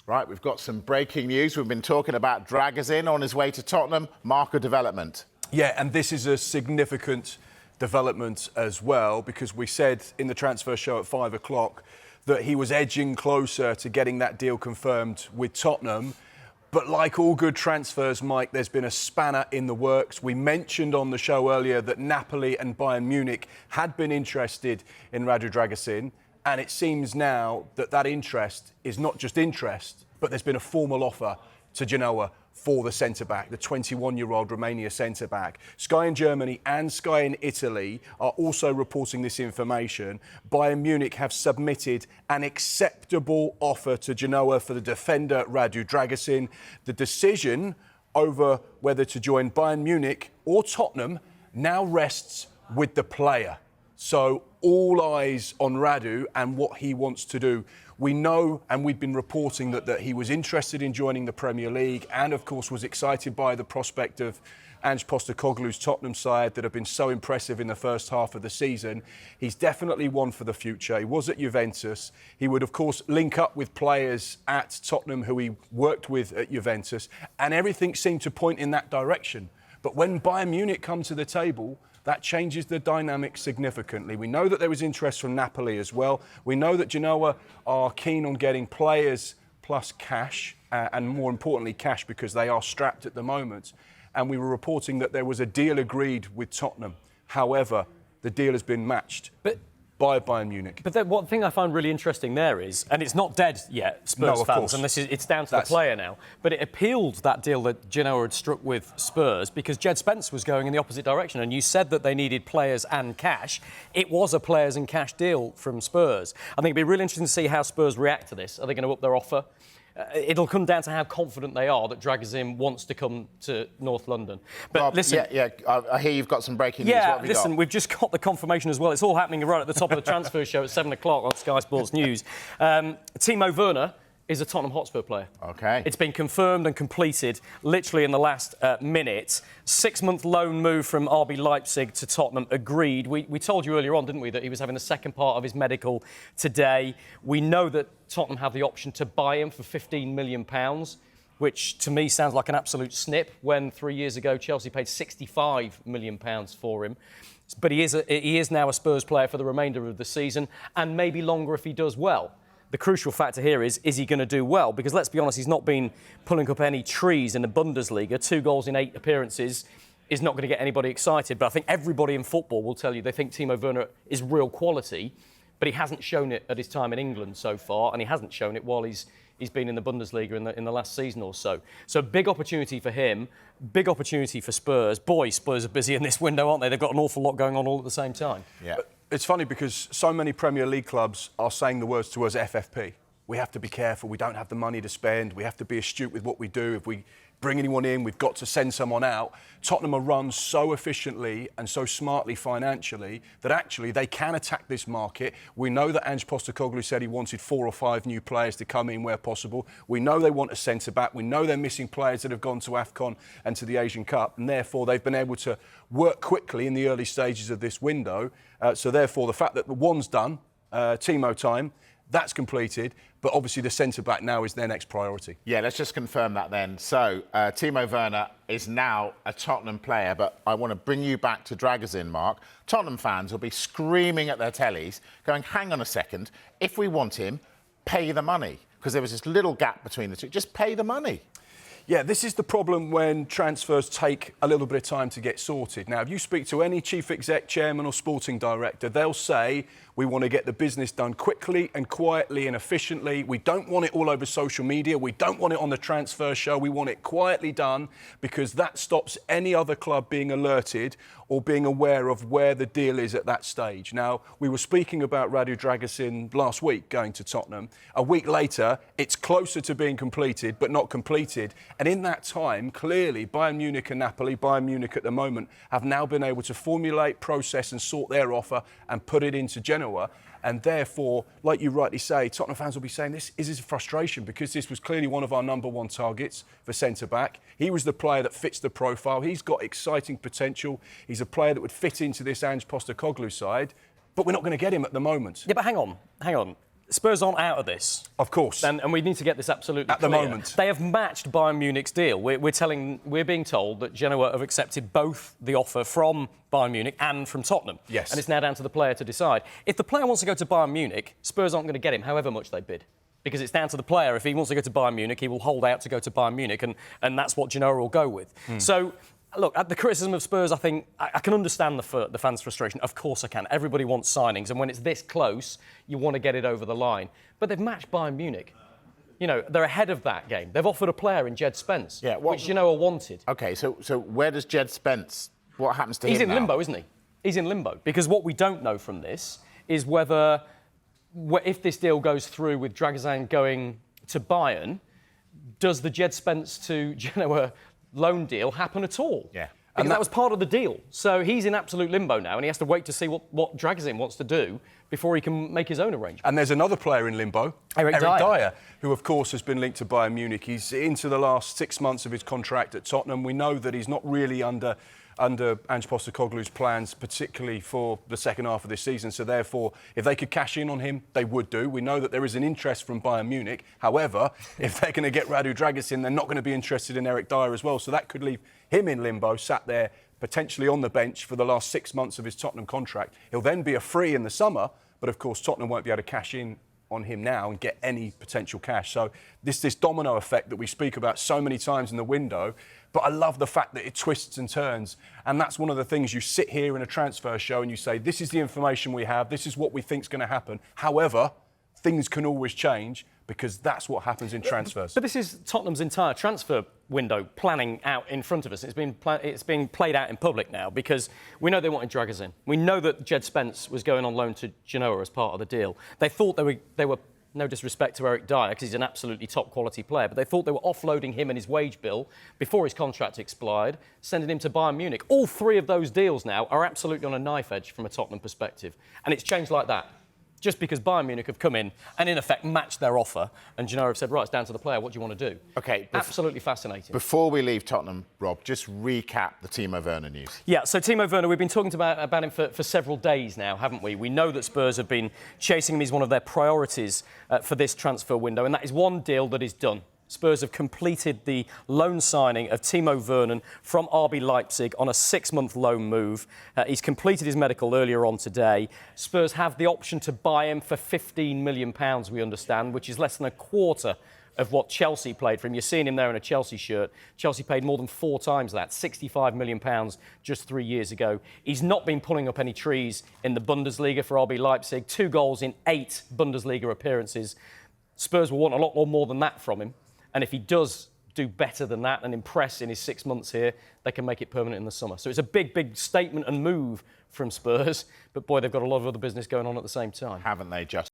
Right, we've got some breaking news. We've been talking about Dragusin on his way to Tottenham. Marker development. Yeah, and this is a significant development as well, because we said in the transfer show at 5 o'clock that he was edging closer to getting that deal confirmed with Tottenham. But like all good transfers, Mike, there's been a spanner in the works. We mentioned on the show earlier that Napoli and Bayern Munich had been interested in Radu Dragusin. And it seems now that that interest is not just interest, but there's been a formal offer to Genoa for the centre-back, the 21-year-old Romania centre-back. Sky in Germany and Sky in Italy are also reporting this information. Bayern Munich have submitted an acceptable offer to Genoa for the defender Radu Dragusin. The decision over whether to join Bayern Munich or Tottenham now rests with the player. So all eyes on Radu and what he wants to do. We know, and we've been reporting that he was interested in joining the Premier League and, of course, was excited by the prospect of Ange Postecoglou's Tottenham side that have been so impressive in the first half of the season. He's definitely one for the future. He was at Juventus. He would, of course, link up with players at Tottenham who he worked with at Juventus, and everything seemed to point in that direction. But when Bayern Munich come to the table, that changes the dynamic significantly. We know that there was interest from Napoli as well. We know that Genoa are keen on getting players plus cash, and more importantly, cash, because they are strapped at the moment. And we were reporting that there was a deal agreed with Tottenham. However, the deal has been matched by Bayern Munich. But then one thing I find really interesting there is, and it's not dead yet, Spurs fans, and it's down to the player now, but it appealed, that deal that Genoa had struck with Spurs, because Jed Spence was going in the opposite direction, and you said that they needed players and cash. It was a players and cash deal from Spurs. I think it'd be really interesting to see how Spurs react to this. Are they going to up their offer? It'll come down to how confident they are that Dragusin wants to come to North London. But Rob, listen... I hear you've got some breaking news. Yeah, What have listen, you got? we've just got the confirmation as well. It's all happening right at the top of the transfer show at 7 o'clock on Sky Sports News. Timo Werner is a Tottenham Hotspur player. OK. It's been confirmed and completed literally in the last minute. 6-month loan move from RB Leipzig to Tottenham agreed. We told you earlier on, didn't we, that he was having the second part of his medical today. We know that Tottenham have the option to buy him for £15 million, which to me sounds like an absolute snip, when 3 years ago Chelsea paid £65 million for him. But he is now a Spurs player for the remainder of the season, and maybe longer if he does well. The crucial factor here is he going to do well? Because let's be honest, he's not been pulling up any trees in the Bundesliga. 2 goals in 8 appearances is not going to get anybody excited. But I think everybody in football will tell you they think Timo Werner is real quality, but he hasn't shown it at his time in England so far, and he hasn't shown it while he's been in the Bundesliga in the last season or so. So big opportunity for him, big opportunity for Spurs. Boy, Spurs are busy in this window, aren't they? They've got an awful lot going on all at the same time. Yeah. But it's funny because so many Premier League clubs are saying the words to us, FFP. We have to be careful. We don't have the money to spend. We have to be astute with what we do. If we bring anyone in, we've got to send someone out. Tottenham are run so efficiently and so smartly financially that actually they can attack this market. We know that Ange Postecoglou said he wanted 4 or 5 new players to come in where possible. We know they want a centre-back. We know they're missing players that have gone to AFCON and to the Asian Cup, and therefore they've been able to work quickly in the early stages of this window. So therefore the fact that the one's done, Timo time, that's completed, but obviously the centre-back now is their next priority. Yeah, let's just confirm that then. So, Timo Werner is now a Tottenham player, but I want to bring you back to Dragusin, Mark. Tottenham fans will be screaming at their tellies, going, hang on a second, if we want him, pay the money. Because there was this little gap between the two. Just pay the money. Yeah, this is the problem when transfers take a little bit of time to get sorted. Now, if you speak to any chief exec, chairman or sporting director, they'll say, we want to get the business done quickly and quietly and efficiently. We don't want it all over social media. We don't want it on the transfer show. We want it quietly done, because that stops any other club being alerted or being aware of where the deal is at that stage. Now, we were speaking about Radu Dragusin last week going to Tottenham. A week later, it's closer to being completed, but not completed. And in that time, clearly, Bayern Munich and Napoli, Bayern Munich at the moment, have now been able to formulate, process and sort their offer and put it into Genoa. And therefore, like you rightly say, Tottenham fans will be saying this is a frustration, because this was clearly one of our number 1 targets for centre-back. He was the player that fits the profile. He's got exciting potential. He's a player that would fit into this Ange Postecoglou side, but we're not going to get him at the moment. Yeah, but hang on. Spurs aren't out of this. Of course. And we need to get this absolutely At the clear. moment. They have matched Bayern Munich's deal. We're being told that Genoa have accepted both the offer from Bayern Munich and from Tottenham. Yes. And it's now down to the player to decide. If the player wants to go to Bayern Munich, Spurs aren't going to get him, however much they bid. Because it's down to the player. If he wants to go to Bayern Munich, he will hold out to go to Bayern Munich, and that's what Genoa will go with. So, look, at the criticism of Spurs, I think I can understand the fans' frustration. Of course I can. Everybody wants signings, and when it's this close, you want to get it over the line. But they've matched Bayern Munich. You know, they're ahead of that game. They've offered a player in Jed Spence, which Genoa wanted. OK, so where does Jed Spence... What happens to him He's in now? limbo, isn't he? He's in limbo. Because what we don't know from this is whether, if this deal goes through with Dragusin going to Bayern, does the Jed Spence to Genoa loan deal happen at all? Yeah. Because that was part of the deal. So he's in absolute limbo now, and he has to wait to see what Dragusin wants to do before he can make his own arrangement. And there's another player in limbo, Eric Dyer, who, of course, has been linked to Bayern Munich. He's into the last 6 months of his contract at Tottenham. We know that he's not really under Ange Postecoglou's plans, particularly for the second half of this season. So, therefore, if they could cash in on him, they would do. We know that there is an interest from Bayern Munich. However, if they're going to get Radu Dragusin, they're not going to be interested in Eric Dyer as well. So that could leave him in limbo, sat there potentially on the bench for the last 6 months of his Tottenham contract. He'll then be a free in the summer, but of course Tottenham won't be able to cash in on him now and get any potential cash. So this domino effect that we speak about so many times in the window, but I love the fact that it twists and turns. And that's one of the things you sit here in a transfer show and you say, this is the information we have, this is what we think is going to happen. However, things can always change because that's what happens in transfers. But this is Tottenham's entire transfer window planning out in front of us. It's being played out in public now because we know they wanted Dragusin. We know that Jed Spence was going on loan to Genoa as part of the deal. They thought they were no disrespect to Eric Dyer because he's an absolutely top quality player, but they thought they were offloading him and his wage bill before his contract expired, sending him to Bayern Munich. All three of those deals now are absolutely on a knife edge from a Tottenham perspective. And it's changed like that. Just because Bayern Munich have come in and, in effect, matched their offer, and Genoa have said, right, it's down to the player, what do you want to do? OK. Absolutely fascinating. Before we leave Tottenham, Rob, just recap the Timo Werner news. Yeah, so Timo Werner, we've been talking about him for several days now, haven't we? We know that Spurs have been chasing him. He's one of their priorities for this transfer window, and that is one deal that is done. Spurs have completed the loan signing of Timo Werner from RB Leipzig on a 6-month loan move. He's completed his medical earlier on today. Spurs have the option to buy him for £15 million, we understand, which is less than a quarter of what Chelsea paid for him. You're seeing him there in a Chelsea shirt. Chelsea paid more than 4 times that, £65 million just 3 years ago. He's not been pulling up any trees in the Bundesliga for RB Leipzig. 2 goals in 8 Bundesliga appearances. Spurs will want a lot more than that from him. And if he does do better than that and impress in his 6 months here, they can make it permanent in the summer. So it's a big, big statement and move from Spurs. But, boy, they've got a lot of other business going on at the same time. Haven't they just?